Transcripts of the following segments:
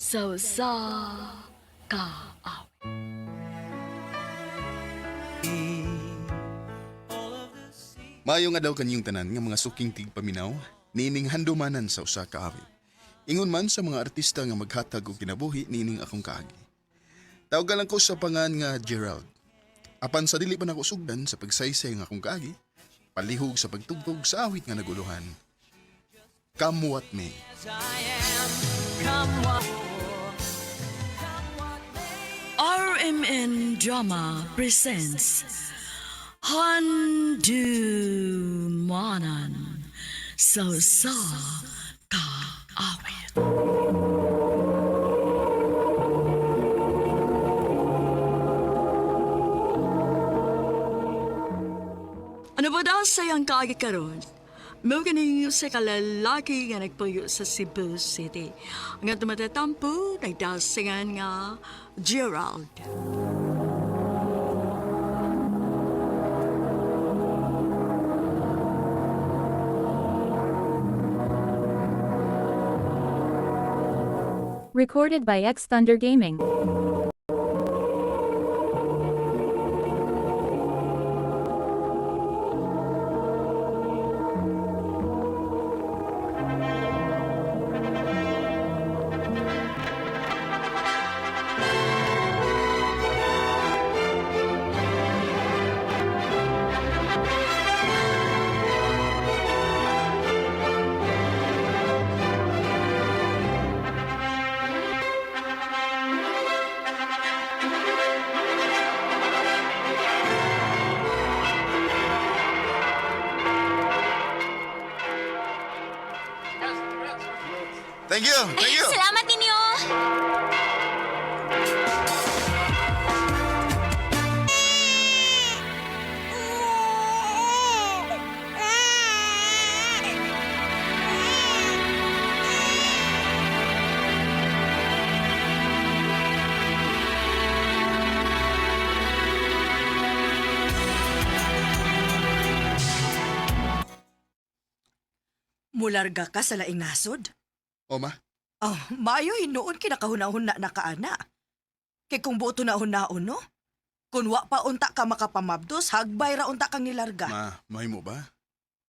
sa kaaw. Maayo nga daw kanyang tanan nga mga suking tigpaminaw, nining handumanan sa usa ka awit. Ingon man sa mga artista nga maghatag og kinabuhi nining akong kaagi. Tawagan lang ko sa pangan nga Gerald. Apan sa dili pa nako sugdan sa pagsaysay nga akong kaagi, palihog sa pagtugtog sa awit nga naguluhan. Come what may. RMN Drama presents Handumanan sa kaawit. Ano ba daw sayang kaagi karon? Mao ganing sa kalalaki nga nagpuyo sa Cebu City. Nga tumatatampo, nagdasingan nga Gerald. Recorded by X Thunder Gaming. Thank you! Thank you! Salamat ninyo! Mularga ka sa laing nasod? O ma, Oh, maayo hinuon kinakahuna-huna na kaana. Kay kung buto na hunaon, no? Kung wa pa unta ka makapamabdos, hagbay ra unta kang nilarga. mahimo ba?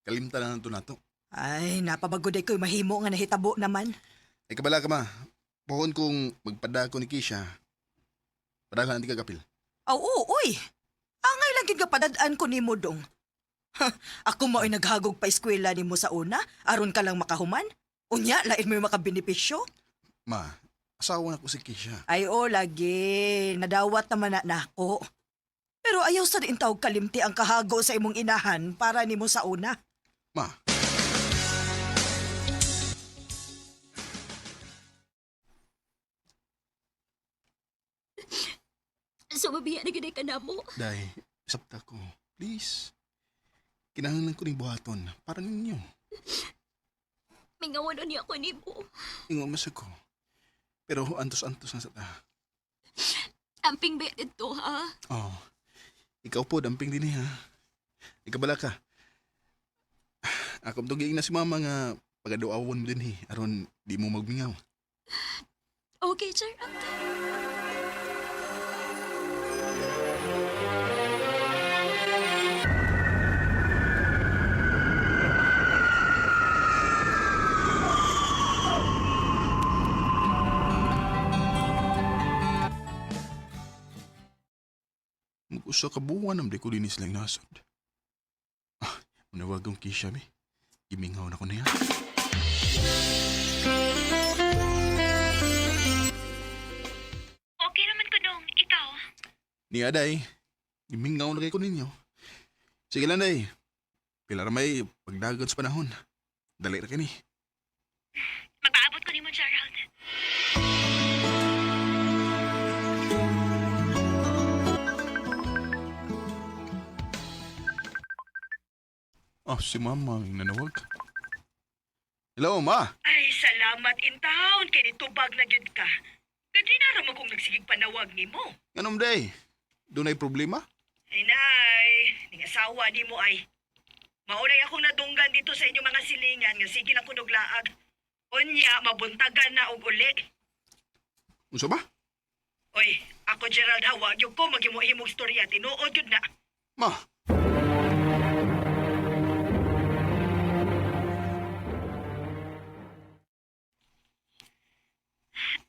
Kalimtan na nato. Ay, napabagoday ko'y mahimo nga nahitabo naman. Ay kabala ka ma, pohon kong magpada ko ni Keisha. Padala nanti kagapil. Aw, uy! Angay lang gigapadadaan ko nimo dong. Ha, ako mo'y naghagog pa eskwela nimo sa una, aron ka lang makahuman? Unya, lain mo yung makabenepisyo? Ma, asawa na ko si Keisha. Ay, lagi. Nadawat naman na nako. Pero ayaw sa din tawag kalimti ang kahago sa imong inahan para nimo sa una. Ma, Sumabihan na gina ka na mo. day, sabta ko. Please. Kinahanglan ko ning buhaton para ninyo. Mingawan niya ako ni mo. Ingon mas ako. Pero antos-antos na sa ta. Amping ba dito, ha? Oh, ikaw po, damping din ha. Ikabala ka. Ako tuging na si mama nga pagaduawon mo din aron di mo magmingaw. Okay, Gerald. Mag-usa ka buwan ang di ko dinis lang nasod. Manawag ang Keisha, be. Gimingaw na ko na yan. Okay naman ko dong. Ikaw? Ni Aday, gimingaw na kay ko ninyo. Sige lang, day. Pila ra may pagdagan sa panahon. Dali ra kini. Magpaabot ko ni mo, Gerald. Si mama ang nanawag. Hello, ma. Ay, salamat in town. Kay nitubag na gyud ka. Gadi na ra mo kung nagsigig panawag nimo. Anong day? Doon ay problema? Ay, nay. Ning asawa nimo ay. Maulay akong nadunggan dito sa inyong mga silingan nga sige na kunog laag. Unya, mabuntagan na og uli. Unsa ba? Oy, ako Gerald Hawag yung ko maghimu-himog storya. Tinuod yun na. Ma,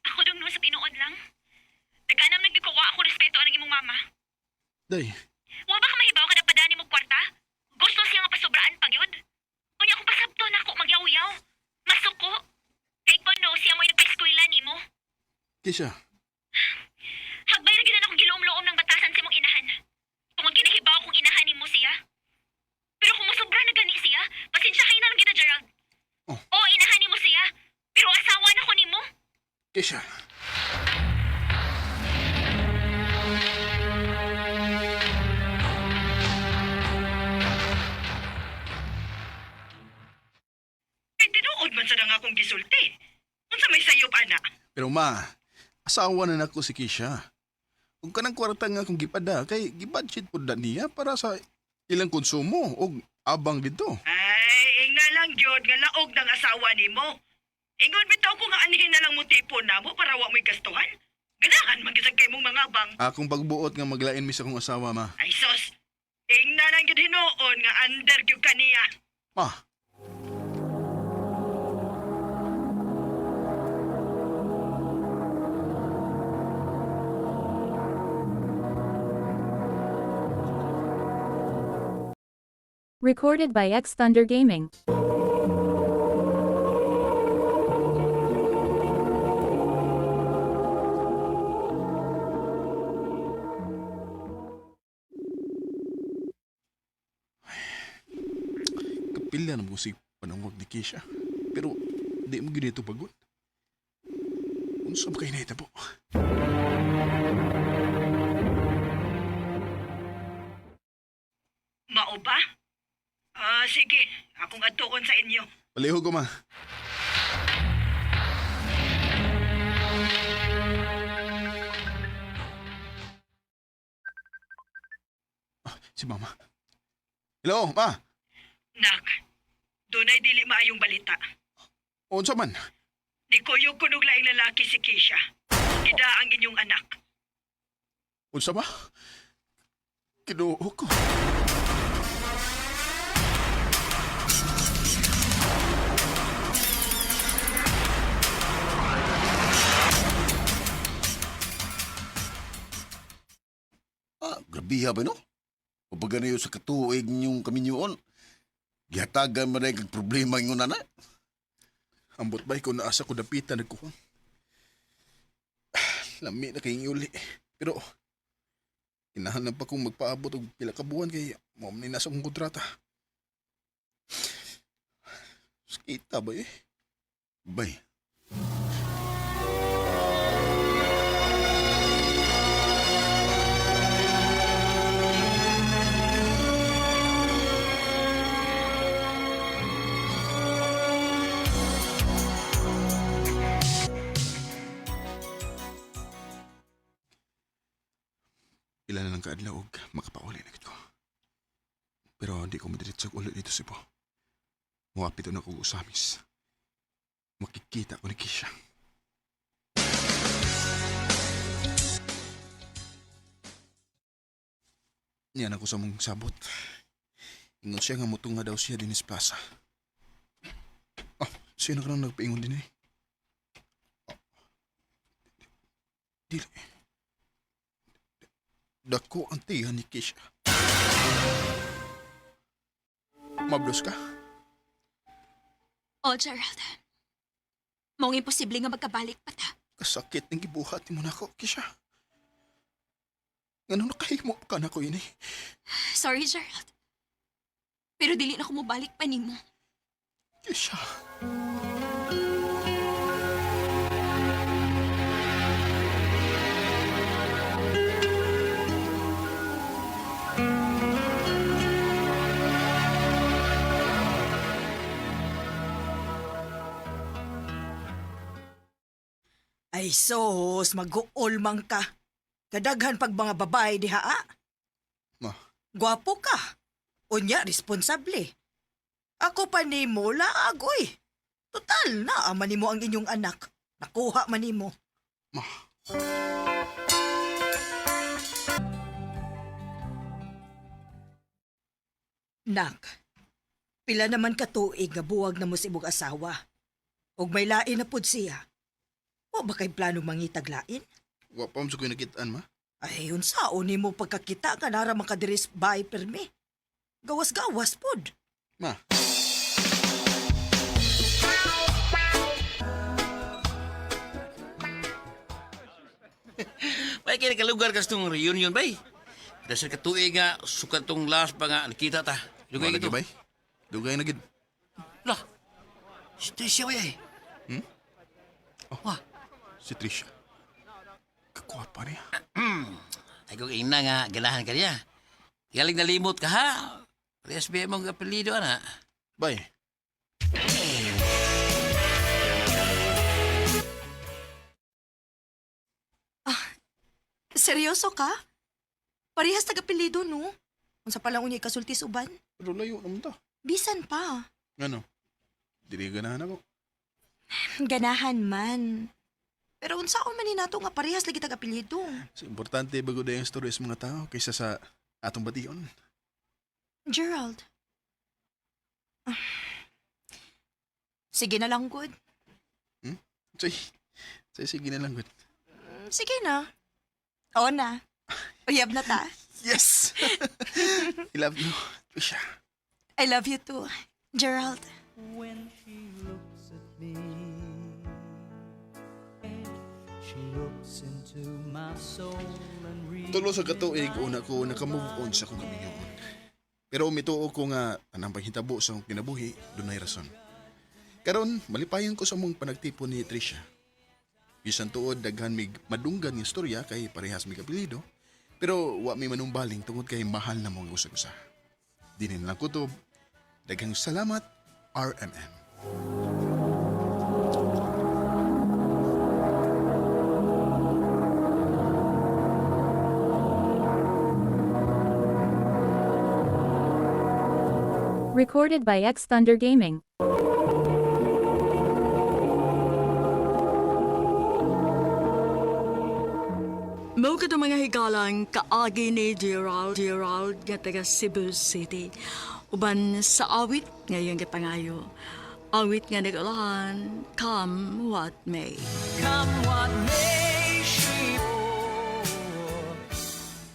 Ako dong naman sa tinuod lang. Nagkanam nagkukuha ako respeto ang imong mama. day, Wa ba ka mahibaw ka na padani mo kwarta? Gusto siya nga pasobraan pagyud. Unya kung pasabto na ako magyaw-yaw. Masuko. Kay kuno siya mo'y nagpa-eskwela nimo. Kisha, Hagbay ra gyud na akong giloom-loom ng batasan sa imong inahan. Kung ang ginahibaw kong inahan nimo siya. Pero kung mosobra na gani siya, pasensya kay na lang gina Gerald. Oh. Oo, inahan nimo siya. Pero asawa na ko nimo. Kisha. Kay tinuod man sa nga akong gisulti. Unsa may sayop, ana? Pero ma, asawa na nako si Kisha. Kung kanang kwarta nga akong gipada, kay gibudget po na niya para sa ilang konsumo o abang dito. Ay, ing na lang gyud nga laog ng asawa nimo. Ingon bitaw ko nga anhin na lang mo tipon namo para wa mo'y gastuhan. Ganahan magkisag kay mong mga abang. Akong pagbuot nga maglain mi sa akong asawa, ma. Ay sos, ing na lang gyud hinuon nga under gyud kaniya. Ma, Recorded by X Thunder Gaming. kapila na mo si panangwag ni Kisha. Pero di mo ginito pagod. Unsa ba kayo nahitabo? Mao ba? Sige, akong atuon sa inyo. Paliho ko, ma. Si mama. Hello, ma. Nak, dunay dili maayong balita. Unsa man? Nikuyog ko nung laing lalaki si Kisha. Kida ang inyong anak. Unsa ba? Kinuho ko. Grabiha ba no? Pabaga na yun sa katuig niyong kaminyoon. Gihatagan mo na yung problema yung nana. Ambot ba'y ko naasa ko dapitan nagkuhan. Lami na kayong uli. Pero, kinahanap pa kong magpaabot og pila ka buwan kay mao man nasa akong kontrata. Sakita ba eh? Bay, Pila na lang kaadlaw og makapauli na ko. Pero di ko madiretso ulit dito si Po. Muapit na ko usamis. Makikita ko ni Kisha. Niyan ako sa mong sabot. Ingon siya nga mutung nga daw siya din sa plaza. Sino ka nang nagpaingon din eh? Dili. Dako ang tiyan ni Kisha. Mablos ka? Oh, Gerald. Mong imposible nga magkabalik pa ta. Kasakit ng gibuhat mo na ako, Kisha. Nga nakahimo ka na ko ini. Sorry, Gerald. Pero dili na ko mobalik pa nimo. Kisha. Ay sos, mag-uol man ka. Kadaghan pag mga babae diha. Ma, Gwapo ka. Unya, responsable. Ako pa ni mo, laagoy. Total, naaman nimo ang inyong anak. Nakuha man nimo. ma, Nak, pila naman ka tuig nga buwag na mo si imong asawa. Og may lain na pud siya. O ba kay plano mangitag lain? Wa pa sa ko'y nakitaan, ma. Ay, unsaon nimo pagkakita ka nara makadiris bahay permi. Gawas-gawas pod. Ma, Bay kaya kalugar kas tong reunion bay. Dasar katuig nga sukat tong last pa nga nakita ta. Dugay wala gito. gid, bay. Dugay na gid. Lah. Stisya bay. Wah, Si Trisha. Kakwapa niya. ay kong ina nga ganahan ka niya. Galing nalimot ka ha. Parehas ba mong apelido ana? Bay, Seryoso ka? Parehas tagapilido, no? Unsa pa lang unya kasultis uban? pero layo naman ta. Bisan pa. Ano? Dili ganahan ako. Ganahan man. Pero unsaon man ni nato nga parehas lagi tagapilido? So, importante bago na yung story sa mga tao kaysa sa atong bation. Gerald. Ah. Sige na lang, good. Sige na lang, good. Sige na. Oo na. Uyab na ta. Yes! I love you, Trisha. I love you too, Gerald. When she looks at me, she looks into my soul and reads. Tulo sa katuig, una ko nakamove on sa kong kaminyoon. Pero mituo ko nga tanang panghitabo sa akong kinabuhi, dunay rason. Karon, malipayan ko sa mong panagtipon ni Trisha. Bisan tuod, daghan mig madunggan ng istorya kay parehas mig apelido, pero wa mi manumbaling tungod kay mahal na mong usag-usa. Dinin lang kutob, daghang salamat, RMN. Recorded by X Thunder Gaming. Mao ka mga higalang kaagi ni Gerald nga taga Cebu City. Uban sa awit ngayon gipangayo. Awit nga nagalahan, come what may. Come what may, she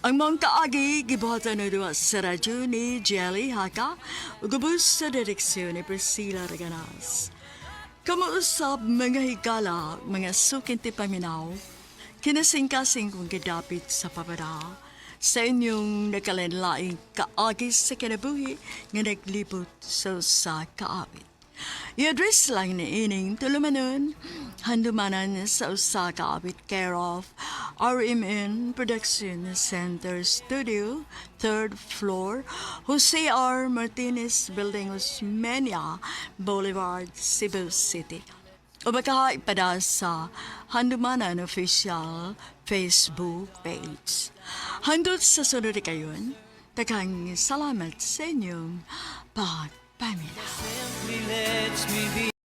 Ang mga kaagi gibuhatan na duwa sa radyo ni Jelly Haka ug gubos sa direksyon ni Priscilla Raganas. Kamuusap mga higala, mga sukinti paminaw, kinasingkasing kong gidapit sa papara sa inyong nakalanlaing kaagi sa kinabuhi nga naglibot sa kaawit. I-address lang ni ining tulumanon, handumanan sa usa kaawit care of RMN Production Center Studio, 3rd floor, Jose R. Martinez Building, Osmeña Boulevard, Cebu City. O baka ipada sa Handumanan Official Facebook page. Handot sa sunod kayon, takang salamat sa inyong pagpaminaw. simply lets me be.